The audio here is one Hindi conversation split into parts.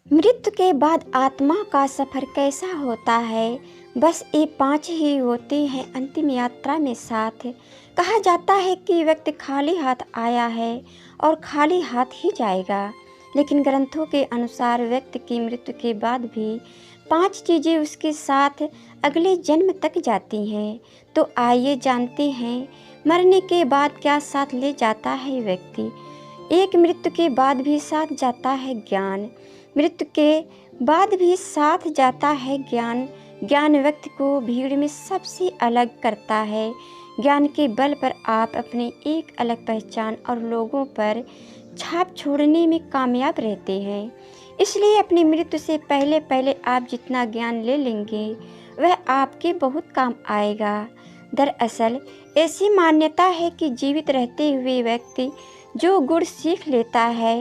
मृत्यु के बाद आत्मा का सफ़र कैसा होता है? बस ये 5 ही होते हैं अंतिम यात्रा में साथ। कहा जाता है कि व्यक्ति खाली हाथ आया है और खाली हाथ ही जाएगा, लेकिन ग्रंथों के अनुसार व्यक्ति की मृत्यु के बाद भी 5 चीज़ें उसके साथ अगले जन्म तक जाती हैं। तो आइए जानते हैं मरने के बाद क्या साथ ले जाता है व्यक्ति। एक, मृत्यु के बाद भी साथ जाता है ज्ञान। मृत्यु के बाद भी साथ जाता है ज्ञान। ज्ञान व्यक्ति को भीड़ में सबसे अलग करता है। ज्ञान के बल पर आप अपनी एक अलग पहचान और लोगों पर छाप छोड़ने में कामयाब रहते हैं। इसलिए अपनी मृत्यु से पहले पहले आप जितना ज्ञान ले लेंगे वह आपके बहुत काम आएगा। दरअसल ऐसी मान्यता है कि जीवित रहते हुए व्यक्ति जो गुण सीख लेता है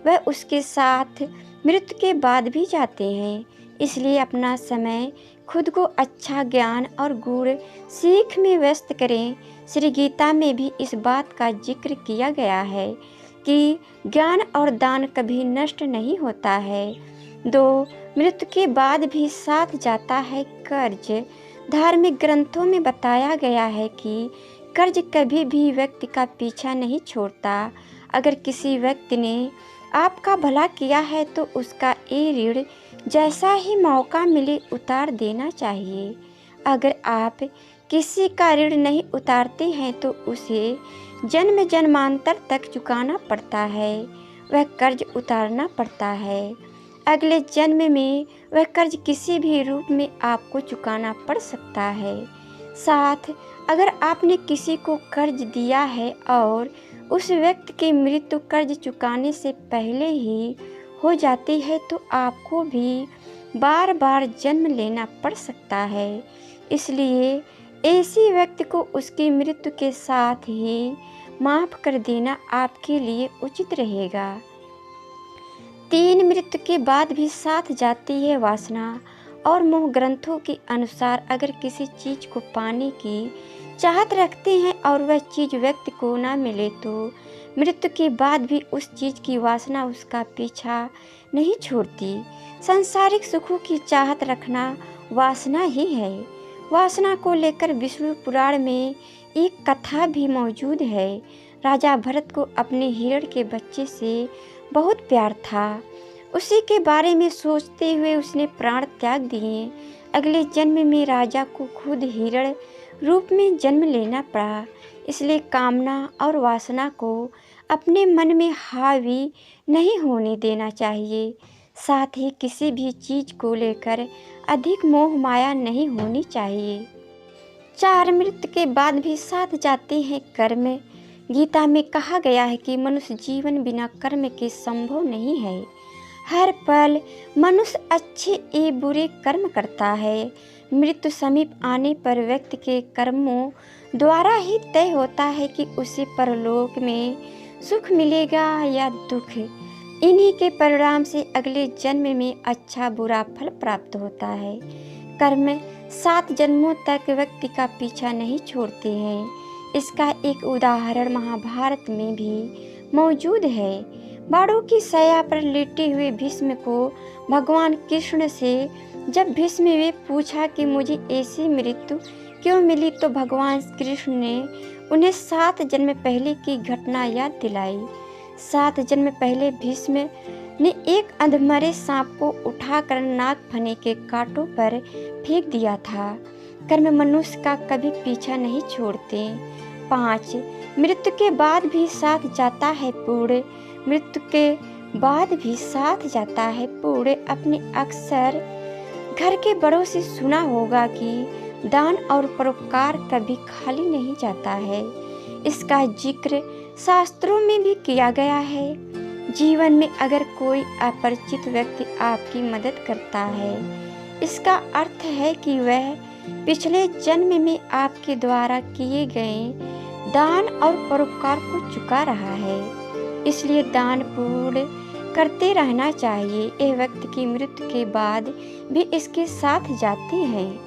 वह उसके साथ मृत्यु के बाद भी जाते हैं। इसलिए अपना समय खुद को अच्छा ज्ञान और गुण सीख में व्यस्त करें। श्री गीता में भी इस बात का जिक्र किया गया है कि ज्ञान और दान कभी नष्ट नहीं होता है। 2, मृत्यु के बाद भी साथ जाता है कर्ज। धार्मिक ग्रंथों में बताया गया है कि कर्ज कभी भी व्यक्ति का पीछा नहीं छोड़ता। अगर किसी व्यक्ति ने आपका भला किया है तो उसका ये ऋण जैसा ही मौका मिले उतार देना चाहिए। अगर आप किसी का ऋण नहीं उतारते हैं तो उसे जन्म जन्मांतर तक चुकाना पड़ता है। वह कर्ज उतारना पड़ता है। अगले जन्म में वह कर्ज किसी भी रूप में आपको चुकाना पड़ सकता है। साथ, अगर आपने किसी को कर्ज दिया है और उस व्यक्ति की मृत्यु कर्ज चुकाने से पहले ही हो जाती है तो आपको भी बार बार जन्म लेना पड़ सकता है। इसलिए ऐसे व्यक्ति को उसकी मृत्यु के साथ ही माफ़ कर देना आपके लिए उचित रहेगा। 3, मृत्यु के बाद भी साथ जाती है वासना और मोह। ग्रंथों के अनुसार अगर किसी चीज़ को पाने की चाहत रखते हैं और वह चीज़ व्यक्ति को ना मिले तो मृत्यु के बाद भी उस चीज़ की वासना उसका पीछा नहीं छोड़ती। सांसारिक सुखों की चाहत रखना वासना ही है। वासना को लेकर विष्णु पुराण में एक कथा भी मौजूद है। राजा भरत को अपने हिरण के बच्चे से बहुत प्यार था। उसी के बारे में सोचते हुए उसने प्राण त्याग दिए। अगले जन्म में राजा को खुद हिरण रूप में जन्म लेना पड़ा। इसलिए कामना और वासना को अपने मन में हावी नहीं होने देना चाहिए। साथ ही किसी भी चीज़ को लेकर अधिक मोह माया नहीं होनी चाहिए। 4, मृत्यु के बाद भी साथ जाते हैं कर्म। गीता में कहा गया है कि मनुष्य जीवन बिना कर्म के संभव नहीं है। हर पल मनुष्य अच्छे या बुरे कर्म करता है। मृत्यु समीप आने पर व्यक्ति के कर्मों द्वारा ही तय होता है कि उसे परलोक में सुख मिलेगा या दुख। इन्हीं के परिणाम से अगले जन्म में अच्छा बुरा फल प्राप्त होता है। कर्म 7 जन्मों तक व्यक्ति का पीछा नहीं छोड़ते हैं। इसका एक उदाहरण महाभारत में भी मौजूद है। बाणों की सया पर लेटे हुए भीष्म को भगवान कृष्ण से जब भीष्म ने पूछा कि मुझे ऐसी मृत्यु क्यों मिली तो भगवान कृष्ण ने उन्हें 7 जन्म पहले की घटना याद दिलाई। 7 जन्म पहले भीष्म ने एक अधमरे सांप को उठाकर नाग फने के कांटों पर फेंक दिया था। कर्म मनुष्य का कभी पीछा नहीं छोड़ते। 5, मृत्यु के बाद भी साथ जाता है पुण्य। मृत्यु के बाद भी साथ जाता है पुण्य। अपने अक्सर घर के बड़ों से सुना होगा कि दान और परोपकार कभी खाली नहीं जाता है। इसका जिक्र शास्त्रों में भी किया गया है। जीवन में अगर कोई अपरिचित व्यक्ति आपकी मदद करता है, इसका अर्थ है कि वह पिछले जन्म में आपके द्वारा किए गए दान और परोपकार को चुका रहा है। इसलिए दान पुण्य करते रहना चाहिए। यह व्यक्ति की मृत्यु के बाद भी इसके साथ जाते हैं।